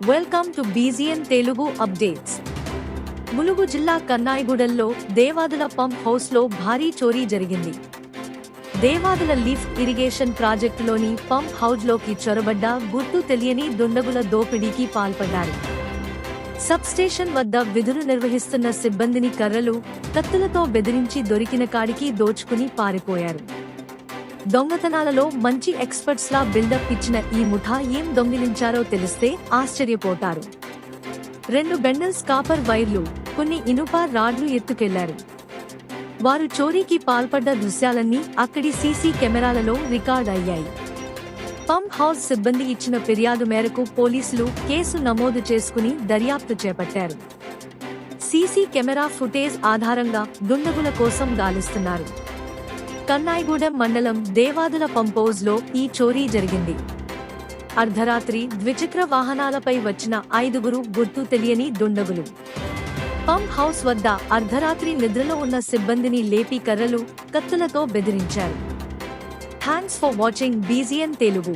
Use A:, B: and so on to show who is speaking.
A: Welcome to బీజీఎన్ Telugu updates. Mulugu జిల్లా కన్నాయిగూడెంలో Devadula pump హౌస్లో భారీ చోరీ జరిగింది. దేవాదుల లిఫ్ట్ ఇరిగేషన్ ప్రాజెక్టులోని పంప్ హౌజ్లోకి చొరబడ్డ గుర్తు తెలియని దుండగుల దోపిడీకి పాల్పడ్డారు. సబ్స్టేషన్ వద్ద విధులు నిర్వహిస్తున్న సిబ్బందిని కర్రలు, కత్తులతో బెదిరించి దొరికిన కాడికి దోచుకుని పారిపోయారు. దొంగతనాలలో మంచి ఎక్స్పర్ట్స్ లా బిల్డప్ ఇచ్చిన ఈ ముఠా ఏం దొంగిలించారో తెలిస్తే ఆశ్చర్యపోతారు. 2 బెండల్స్ కాపర్ వైర్లు, కొన్ని ఇనుప రాడ్లు ఎత్తుకెళ్లారు. వారు చోరీకి పాల్పడ్డ దృశ్యాలన్నీ అక్కడి సీసీ కెమెరాలలో రికార్డ్ అయ్యాయి. పంప్ హౌస్ సిబ్బంది ఇచ్చిన ఫిర్యాదు మేరకు పోలీసులు కేసు నమోదు చేసుకుని దర్యాప్తు చేపట్టారు. సీసీ కెమెరా ఫుటేజ్ ఆధారంగా దుండగుల కోసం గాలిస్తున్నారు. కన్నాయిగూడెం మండలం దేవాదుల పంప్హౌజ్లో ఈ చోరీ జరిగింది. అర్ధరాత్రి ద్విచక్ర వాహనాలపై వచ్చిన 5గురు గుర్తు తెలియని దుండగులు పంప్ హౌస్ వద్ద అర్ధరాత్రి నిద్రలో ఉన్న సిబ్బందిని లేపి కర్రలు, కత్తులతో బెదిరించారు. Thanks for watching బీజీఎన్ Telugu.